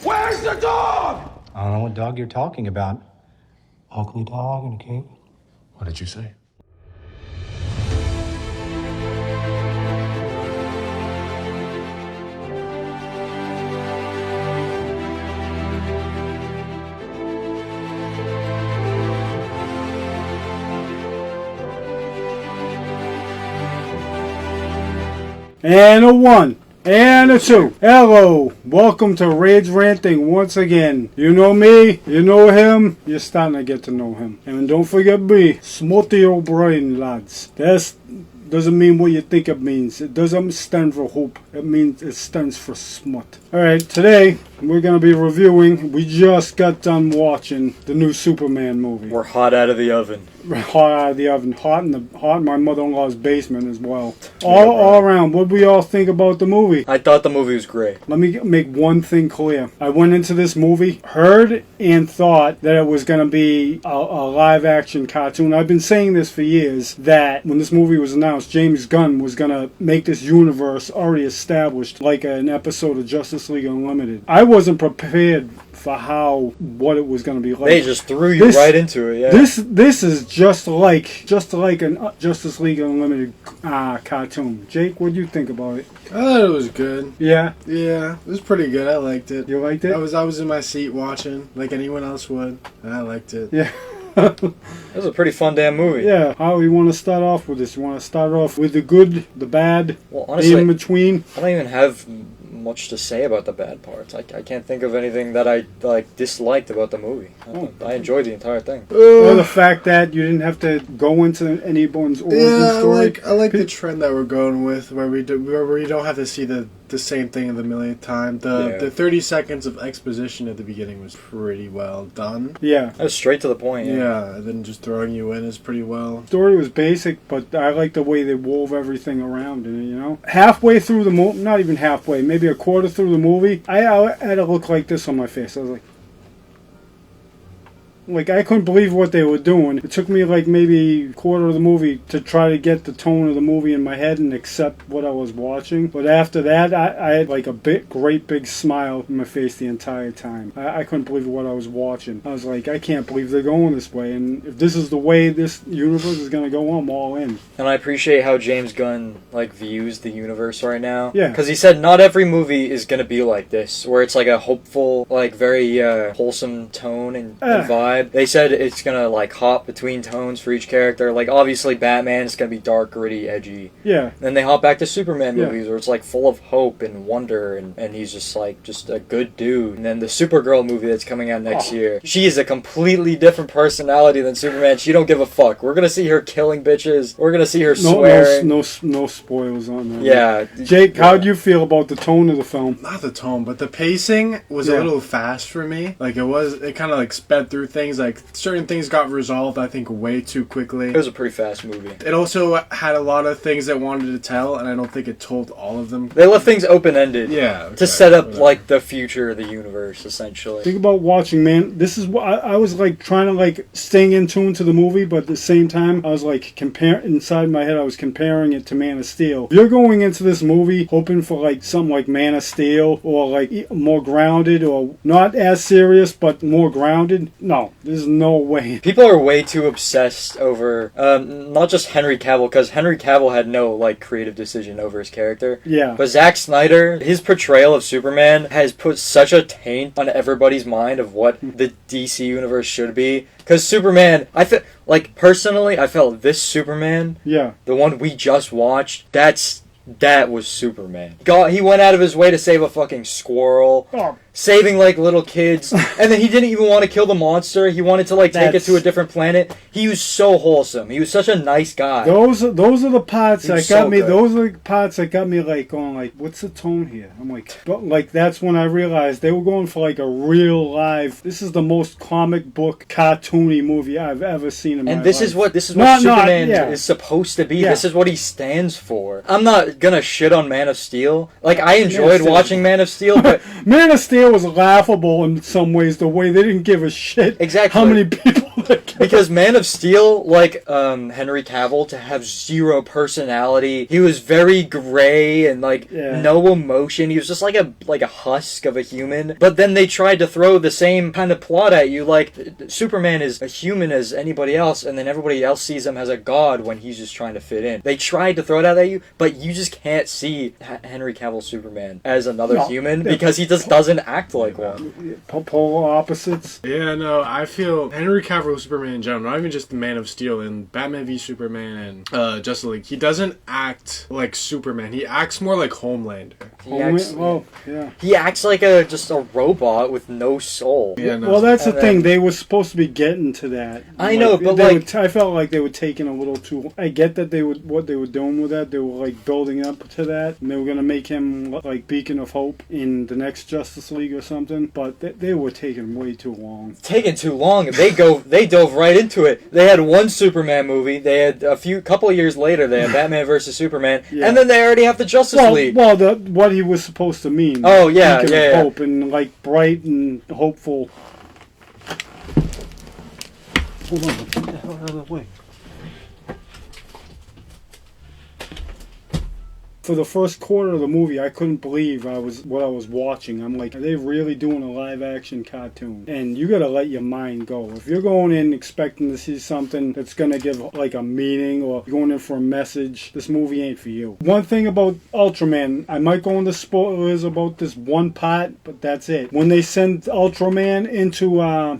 Where's the dog? I don't know what dog you're talking about. Ugly dog in a cave. What did you say? And a 1. And a 2. Hello. Welcome to Rage Ranting once again. You know me. You know him. You're starting to get to know him. And don't forget me. Smutty O'Brien, lads. That doesn't mean what you think it means. It doesn't stand for hope. It stands for smut. Alright, today we're going to be reviewing. We just got done watching the new Superman movie. We're hot out of the oven. Hot out of the oven, hot in my mother-in-law's basement as well. All around, what we all think about the movie? I thought the movie was great. Let me make one thing clear. I went into this movie, heard and thought that it was going to be a live-action cartoon. I've been saying this for years, that when this movie was announced, James Gunn was going to make this universe already established like an episode of Justice League Unlimited. I wasn't prepared for what it was going to be like. They just threw you right into it. Yeah. This is just like an Justice League Unlimited cartoon. Jake, what do you think about it? I thought it was good. Yeah? Yeah, it was pretty good. I liked it. You liked it? I was in my seat watching, like anyone else would, and I liked it. Yeah. It was a pretty fun damn movie. Yeah. How you want to start off with this? You want to start off with the good, the bad, well, honestly, in between? I don't even have much to say about the bad parts. I can't think of anything that I disliked about the movie. I enjoyed the entire thing. Or the fact that you didn't have to go into anyone's origin story. I like the trend that we're going with, where we don't have to see the same thing the millionth time. The 30 seconds of exposition at the beginning was pretty well done. Yeah. That was straight to the point. Yeah, and then just throwing you in is pretty well. The story was basic, but I like the way they wove everything around in it, you know? Halfway through the movie, not even halfway, maybe a quarter through the movie, I had a look like this on my face. I was like, I couldn't believe what they were doing. It took me like maybe a quarter of the movie to try to get the tone of the movie in my head and accept what I was watching. But after that, I had like a great big smile on my face the entire time. I couldn't believe what I was watching. I was like, I can't believe they're going this way. And if this is the way this universe is going to go, I'm all in. And I appreciate how James Gunn views the universe right now. Yeah. Because he said not every movie is going to be like this, where it's like a hopeful, very wholesome tone and vibe. They said it's gonna hop between tones for each character. Obviously Batman is gonna be dark, gritty, edgy. Yeah. Then they hop back to Superman movies where it's full of hope and wonder, and he's just a good dude. And then the Supergirl movie that's coming out next year, she is a completely different personality than Superman. She don't give a fuck. We're gonna see her killing bitches. We're gonna see her swearing. No spoilers on that. Yeah. Jake, how do you feel about the tone of the film? Not the tone, but the pacing was a little fast for me. It kind of sped through things. Certain things got resolved, I think, way too quickly. It was a pretty fast movie. It also had a lot of things that wanted to tell, and I don't think it told all of them. They left things open-ended. Yeah. To set up, the future of the universe, essentially. Think about watching, man. This is what I was trying to staying in tune to the movie, but at the same time, I was inside my head, I was comparing it to Man of Steel. If you're going into this movie hoping for something like Man of Steel, or more grounded, or not as serious, but more grounded, no. There's no way. People are way too obsessed over not just Henry Cavill, because Henry Cavill had no creative decision over his character. Yeah. But Zack Snyder, his portrayal of Superman has put such a taint on everybody's mind of what the DC universe should be. Because Superman, I feel personally, I felt this Superman, the one we just watched, that was Superman. He went out of his way to save a fucking squirrel. Oh. Saving little kids, and then he didn't even want to kill the monster. He wanted to take it to a different planet. He was so wholesome. He was such a nice guy. Those are the parts that got me. Good. Those are the parts that got me going what's the tone here? I'm that's when I realized they were going for a real live. This is the most comic book cartoony movie I've ever seen in my life. And this is what Superman is supposed to be. Yeah. This is what he stands for. I'm not gonna shit on Man of Steel. I enjoyed watching Man of Steel, but Man of Steel was laughable in some ways. The way they didn't give a shit exactly how many people Because Man of Steel, like Henry Cavill, to have zero personality. He was very gray and like no emotion. He was just like a husk of a human. But then they tried to throw the same kind of plot at you, like Superman is a human as anybody else, and then everybody else sees him as a god when he's just trying to fit in. They tried to throw it out at you, but you just can't see Henry Cavill Superman as another human because he just doesn't act like one. Polar opposites. Yeah, no, I feel Henry Cavill Superman in general, not even just the Man of Steel and Batman v Superman and Justice League. He doesn't act like Superman. He acts more like Homelander. He acts like just a robot with no soul. Yeah, no. Well, that's the thing. They were supposed to be getting to that. I know, but like I felt like they were taking a little too. I get that what they were doing with that. They were like building up to that, and they were gonna make him like beacon of hope in the next Justice League or something. But they were taking way too long. Taking too long. They dove right into it. They had one Superman movie. They had couple of years later. They had Batman versus Superman, and then they already have the Justice League. Well, what he was supposed to mean. Oh yeah, beacon yeah, of hope and like bright and hopeful. Hold on, get the hell out of the way. For the first quarter of the movie, I couldn't believe what I was watching. I'm like, are they really doing a live-action cartoon? And you gotta let your mind go. If you're going in expecting to see something that's gonna give like a meaning or you're going in for a message, this movie ain't for you. One thing about Ultraman, I might go into spoilers about this one part, but that's it. When they send Ultraman into,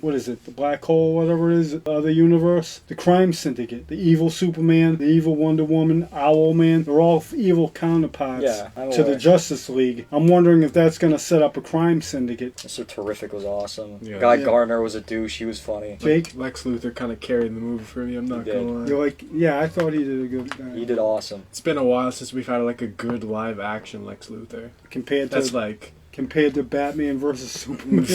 what is it, the black hole, whatever it is, the other universe, the crime syndicate, the evil Superman, the evil Wonder Woman, Owlman, they're all evil counterparts to the Justice League. I'm wondering if that's going to set up a crime syndicate. Mr. Terrific was awesome. Yeah. Guy Gardner was a douche. He was funny. Jake? Lex Luthor kind of carried the movie for me. I'm not gonna lie. You're like, yeah, I thought he did a good guy. He did awesome. It's been a while since we've had like a good live action Lex Luthor. Compared to Batman versus Superman.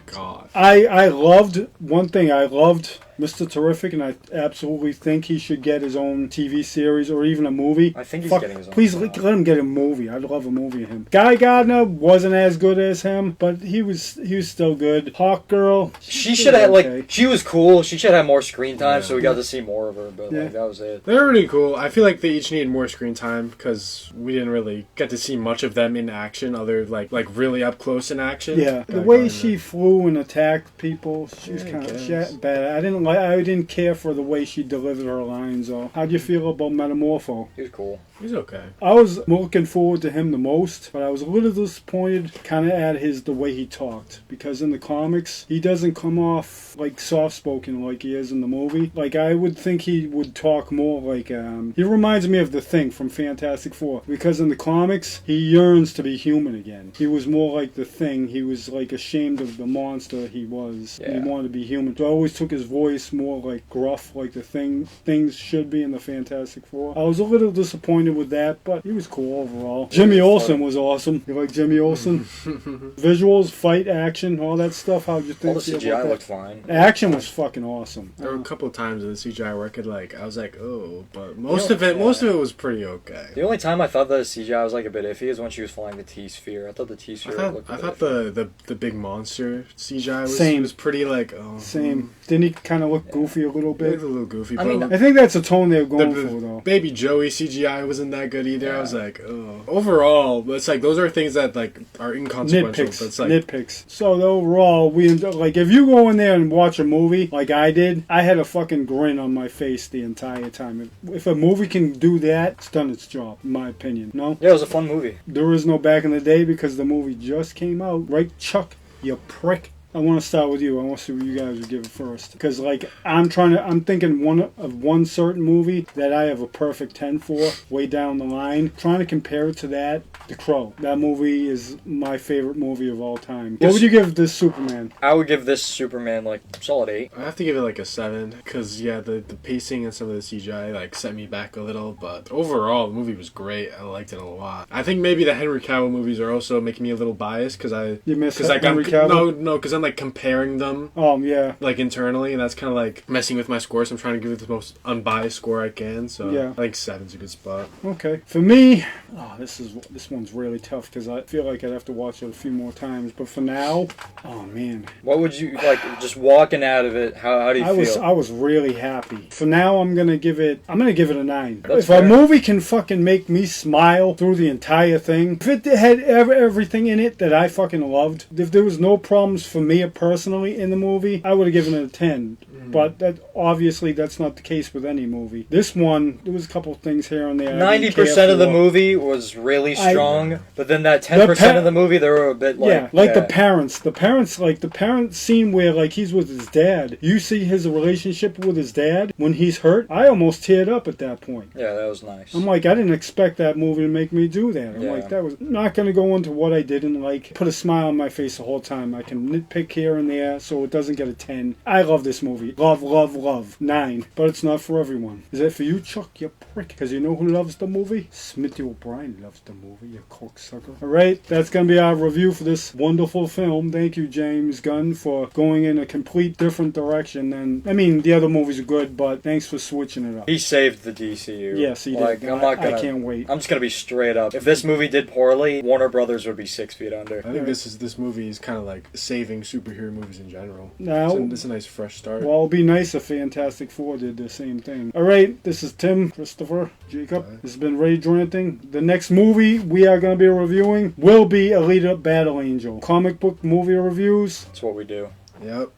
God. I loved one thing. I loved Mr. Terrific, and I absolutely think he should get his own TV series or even a movie. I think he's getting his own. Please let him get a movie. I'd love a movie of him. Guy Gardner wasn't as good as him, but he was still good. Hawk Girl. She should have she was cool. She should have more screen time, so we got to see more of her. But that was it. They're really cool. I feel like they each needed more screen time because we didn't really get to see much of them in action, other like really up close in action. Yeah, the way she flew and attacked people, she was kind of bad. I didn't care for the way she delivered her lines, though. How'd you feel about Metamorpho? He was cool. He's okay. I was looking forward to him the most, but I was a little disappointed kind of at the way he talked. Because in the comics, he doesn't come off like soft-spoken like he is in the movie. Like, I would think he would talk more like, he reminds me of the Thing from Fantastic Four. Because in the comics, he yearns to be human again. He was more like the Thing. He was like ashamed of the monster he was. Yeah. He wanted to be human. So I always took his voice more like gruff, like the things should be in the Fantastic Four. I was a little disappointed with that, but he was cool overall. Jimmy Olsen was awesome. You like Jimmy Olsen? Visuals, fight, action, all that stuff. How'd you think? All the CGI looked fine. Action was fucking awesome. There were a couple of times in the CGI where I was like, oh, but most of it was pretty okay. The only time I thought the CGI was like a bit iffy is when she was flying the T-Sphere. I thought the T-Sphere looked I thought the big monster CGI was pretty like, oh. Same. Didn't he kind of look goofy a little bit? It was a little goofy. I think that's the tone they were going for, though. Baby Joey CGI wasn't that good either. Yeah. I was like, oh. Overall, it's like those are things that like are inconsequential. Nitpicks. So overall, if you go in there and watch a movie like I did, I had a fucking grin on my face the entire time. If a movie can do that, it's done its job, in my opinion. No? Yeah, it was a fun movie. There is no back in the day because the movie just came out. Right, Chuck? You prick. I want to start with you. I want to see what you guys would give it first. Because, I'm thinking one certain movie that I have a perfect 10 for way down the line. Trying to compare it to that, The Crow. That movie is my favorite movie of all time. What would you give this Superman? I would give this Superman, solid 8. I have to give it, a 7. Because, the pacing and some of the CGI, set me back a little. But overall, the movie was great. I liked it a lot. I think maybe the Henry Cavill movies are also making me a little biased. Because You miss Henry Cavill? No, because I'm kind of like comparing them. Yeah. Like internally, and that's kind of like messing with my score. So I'm trying to give it the most unbiased score I can. So Yeah. I think 7's a good spot. Okay. For me, this one's really tough because I feel like I'd have to watch it a few more times. But for now, oh man. What would you like? Just walking out of it, how do you feel? I was really happy. For now, I'm gonna give it a 9. That's if fair. a movie can fucking make me smile through the entire thing, if it had everything in it that I fucking loved, if there was no problems for me personally in the movie, I would have given it a 10. But obviously that's not the case with any movie. This one, there was a couple things here and there. 90% of the movie was really strong, but then that 10% of the movie, they were a bit like... the parents. The parent scene where like he's with his dad. You see his relationship with his dad when he's hurt. I almost teared up at that point. Yeah, that was nice. I'm like, I didn't expect that movie to make me do that. I'm like, that was not going to go into what I didn't like. Put a smile on my face the whole time. I can nitpick here and there so it doesn't get a 10. I love this movie. Love. 9. But it's not for everyone. Is that for you, Chuck, you prick? Because you know who loves the movie? Smithy O'Brien loves the movie, you cocksucker. Alright, that's going to be our review for this wonderful film. Thank you, James Gunn, for going in a complete different direction. The other movies are good, but thanks for switching it up. He saved the DCU. Yes, he did. I can't wait. I'm just going to be straight up. If this movie did poorly, Warner Brothers would be 6 feet under. I think this movie is kind of like saving superhero movies in general. Now, it's a nice fresh start. Well, it'd be nice if Fantastic Four did the same thing. Alright, this is Tim, Christopher, Jacob. This has been Rage Ranting. The next movie we are going to be reviewing will be Alita Battle Angel. Comic book movie reviews. That's what we do. Yep.